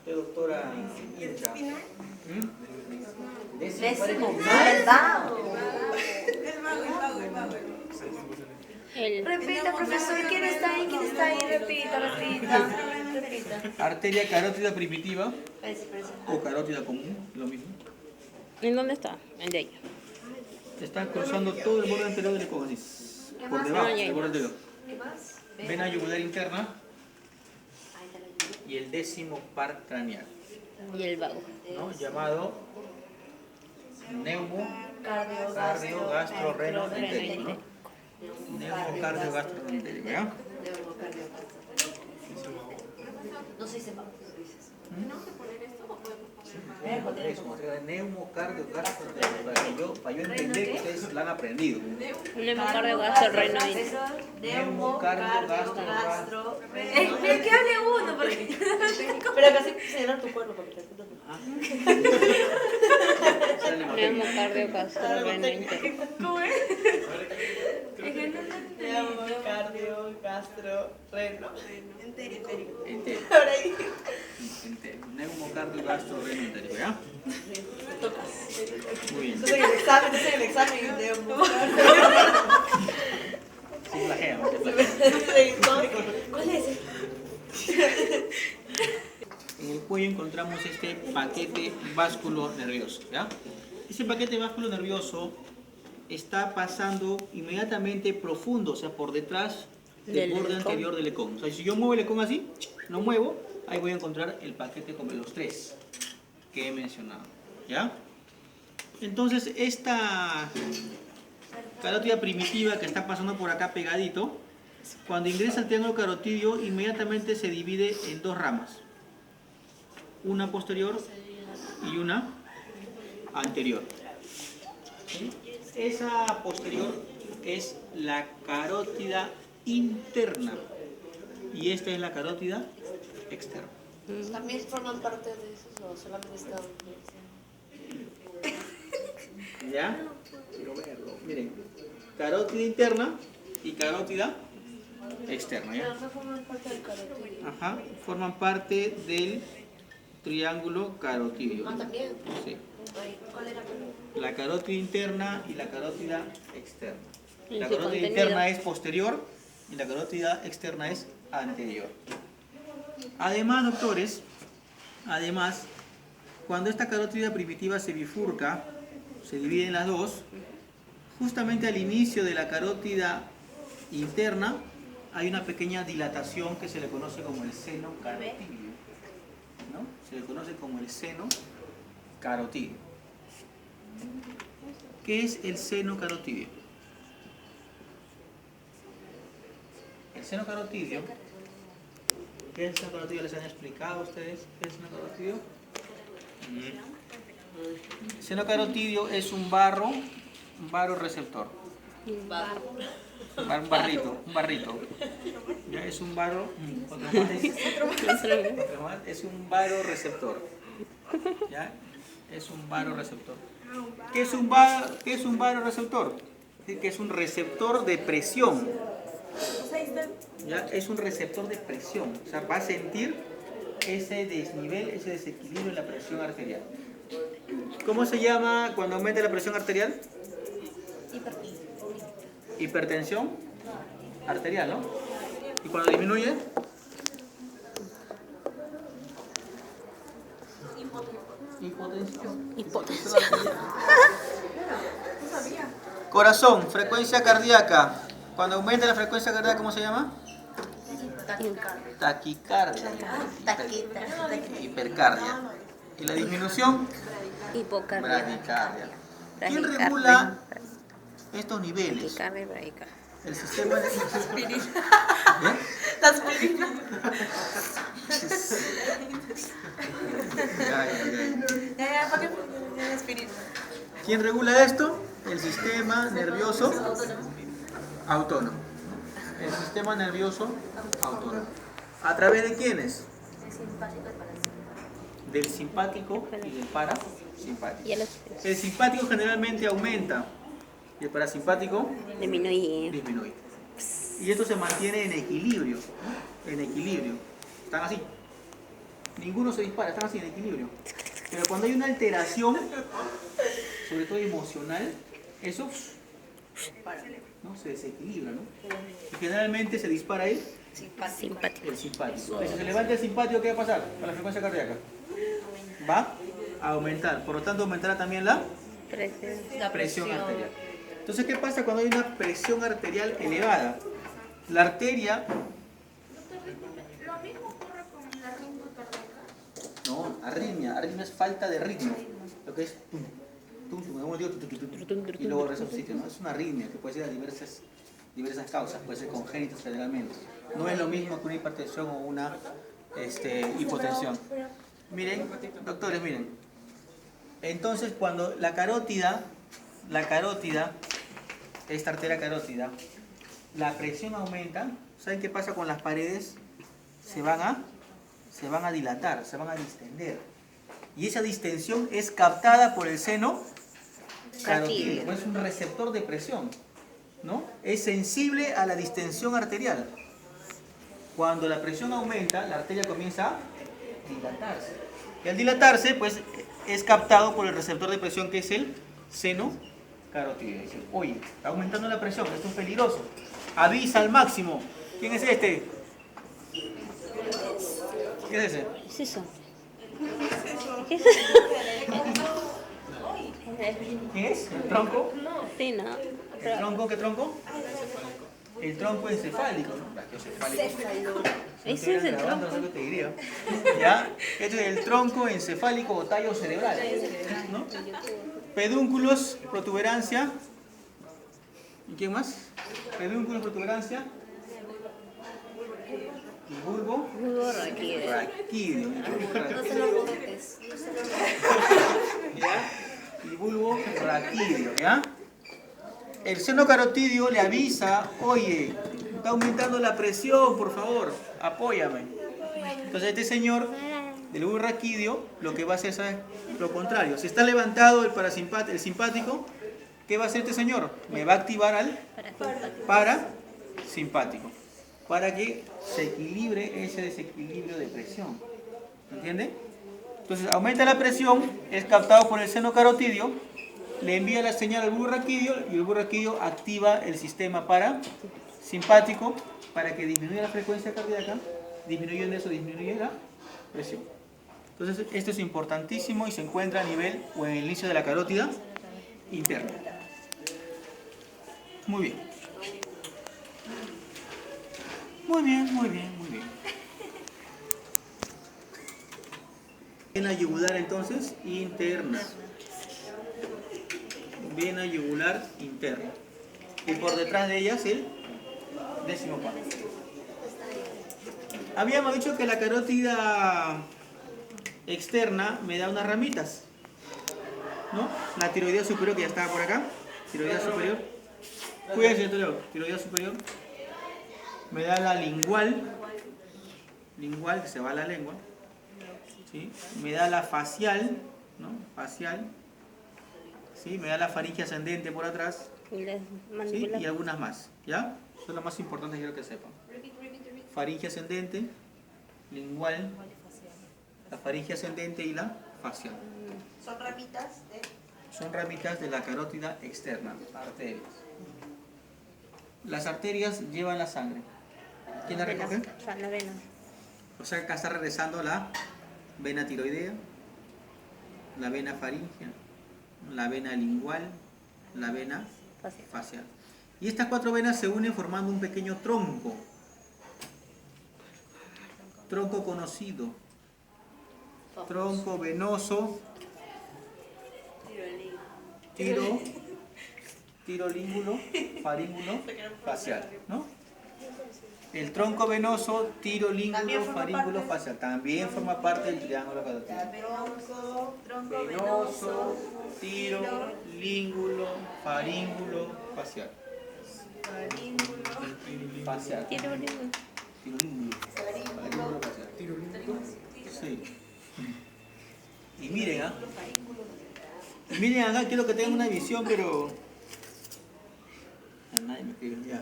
Usted, doctora Incha. Décimo, el vago. Repita, profesor, ¿quién está ahí? ¿Quién está ahí? Repita. Arteria carótida primitiva o carótida común, lo mismo. ¿En dónde está? El de ahí. Está cruzando todo el borde anterior del ecón, así. Por debajo del borde anterior. ¿Qué más? Vena yugular interna y el décimo par craneal, Y el vago. ¿no? Llamado neumo cardio gastro reno entérico, ¿no? Neumo cardio gastro reno entérico, ¿ya? No sé si se va. Neumo cardio gastro reno, para yo entender que ustedes la han aprendido. Un hemocardio gastro reno. Neumo cardio gastro Es que hable uno, porque... Pero casi llenar tu cuerpo para que te escuches. reno. Hemocardio gastro reno entérico. ¿Cómo es? Es que no Cardio, gastro, reno. entérico. Entérico. Ahora ahí. Entérico. Neumo cardio gastro reno entérico, ¿ya? Muy bien. Entonces en el examen de Sí, flagea, ¿Cuál es? En el cuello encontramos este paquete vasculo-nervioso, ¿ya? Ese paquete vasculo-nervioso está pasando inmediatamente profundo, o sea, por detrás del borde anterior del ecón. O sea, si yo muevo el ecón así, lo muevo, ahí voy a encontrar el paquete con los tres que he mencionado, ¿ya? Entonces, esta carótida primitiva que está pasando por acá pegadito, cuando ingresa al triángulo carotidio, inmediatamente se divide en dos ramas. Una posterior y una anterior. ¿Sí? Esa posterior es la carótida interna y esta es la carótida externa. ¿También forman parte de eso o solamente están? ¿Ya? Quiero verlo. Miren, carótida interna y carótida externa, ¿ya? No forman parte del carotidio. Ajá, forman parte del triángulo carotidio. Ah, también. Sí. ¿Cuál era? La carótida interna y la carótida externa. Y La su carótida contenido. interna es posterior y la carótida externa es anterior. Además, doctores, cuando esta carótida primitiva se bifurca, se divide en las dos, justamente al inicio de la carótida interna hay una pequeña dilatación que se le conoce como el seno carotidio, ¿no? Se le conoce como el seno carotidio. ¿Qué es el seno carotidio? El seno carotidio, ¿qué es el seno carotidio? ¿Les han explicado a ustedes qué es el seno carotidio? El seno carotidio es un barro receptor. Un barrito. Ya es un barro, es un baro receptor. ¿Ya? Es un baro receptor. ¿Qué es un baro receptor? Es decir, que es un receptor de presión. ¿Ya? Es un receptor de presión. O sea, va a sentir ese desnivel, ese desequilibrio en la presión arterial. ¿Cómo se llama cuando aumenta la presión arterial? Hipertensión arterial, ¿no? ¿Y cuando disminuye? Hipotensión. Corazón, frecuencia cardíaca. Cuando aumenta la frecuencia cardíaca, ¿cómo se llama? Taquicardia. Hipercardia. ¿Y la disminución? Hipocardia. Bradicardia. ¿Quién regula estos niveles? Taquicardia y bradicardia. El sistema de... La aspirina. Ya. ¿Para qué aspirina? ¿Quién regula esto? El sistema nervioso autónomo. El sistema nervioso autónomo. ¿A través de quiénes? Del simpático y del parasimpático. Y el El simpático generalmente aumenta y el parasimpático disminuye. disminuye. Y esto se mantiene en equilibrio, ¿no? En equilibrio. Están así. ninguno se dispara, están así en equilibrio. Pero cuando hay una alteración, sobre todo emocional, eso ¿no? Se desequilibra, ¿no? Y generalmente se dispara el Simpático. simpático. Si se levanta el simpático, ¿qué va a pasar con la frecuencia cardíaca? Va a aumentar, por lo tanto aumentará también la Presión. presión arterial. Entonces, ¿qué pasa cuando hay una presión arterial elevada? La arteria... Lo mismo ocurre con la arritmia cardíaca. No, arritmia es falta de ritmo. Lo que es y luego resucita, ¿no? Es una arritmia que puede ser a diversas causas, puede ser congénita generalmente. No es lo mismo que una hipertensión o una hipotensión. Miren, doctores, miren. Entonces, cuando la carótida, esta arteria carótida, la presión aumenta, ¿saben qué pasa con las paredes? Se van a dilatar, se van a distender. Y esa distensión es captada por el seno carotídeo. Es un receptor de presión, ¿no? Es sensible a la distensión arterial. Cuando la presión aumenta, la arteria comienza a dilatarse. Y al dilatarse, pues, es captado por el receptor de presión que es el seno carotídeo. Dice, oye, está aumentando la presión, esto es peligroso. Avisa al máximo. ¿Quién es este? ¿Qué es ese? ¿Qué es eso? ¿Quién es? ¿El tronco? Sí, ¿no? ¿El tronco? ¿Qué tronco? El tronco encefálico, ¿no? Ese es el tronco. No sé qué te diría. ¿Ya? Este es el tronco encefálico o tallo cerebral, ¿no? Pedúnculos, protuberancia. ¿Y quién más? Pedúnculos, protuberancia. Y bulbo. Bulbo raquídeo. Raquídeo. No se lo rodetes. ¿Ya? Y bulbo raquídeo, ¿ya? El seno carotídeo le avisa, oye, está aumentando la presión, por favor, apóyame. Entonces este señor del bulbo raquídeo lo que va a hacer es lo contrario. Si está levantado el simpático, ¿qué va a hacer este señor? Me va a activar al parasimpático para que se equilibre ese desequilibrio de presión. ¿Entiende? Entonces aumenta la presión, es captado por el seno carotídeo, le envía la señal al bulbo raquídeo y el bulbo raquídeo activa el sistema parasimpático para que disminuya la frecuencia cardíaca, disminuyendo eso, disminuye la presión. Entonces esto es importantísimo y se encuentra a nivel o en el inicio de la carótida interna. Muy bien. Muy bien, muy bien, muy bien. Vena yugular entonces interna. Vena yugular interna. Y por detrás de ellas el 10º. Habíamos dicho que la carótida externa me da unas ramitas, ¿no? La tiroidea superior que ya estaba por acá. Tiroidea superior. Cuídense, tiroidea superior. Me da la lingual, que se va a la lengua. ¿Sí? Me da la facial, ¿no? Facial. ¿Sí? Me da la faringe ascendente por atrás. ¿Sí? Y algunas más. ¿Ya? Son las más importantes que quiero que sepan. Faringe ascendente, lingual, la faringe ascendente y la facial. Son ramitas de... Son ramitas de la carótida externa, arterias. Las arterias llevan la sangre. ¿Quién la recoge? La vena. O sea, acá está regresando la vena tiroidea, la vena faríngea, la vena lingual, la vena facial. Y estas 4 venas se unen formando un pequeño tronco. Tronco conocido. Tronco venoso. Tirolíngulo, faríngulo, facial, ¿no? El tronco venoso, tirolíngulo, faríngulo, facial. También forma parte del triángulo carotídeo. Venoso, tirolíngulo, faríngulo, facial. Facial. Tirolíngulo. Faríngulo, facial. Sí. Y miren, miren acá, quiero que tengan una visión, pero... Nadie me escribe, ya.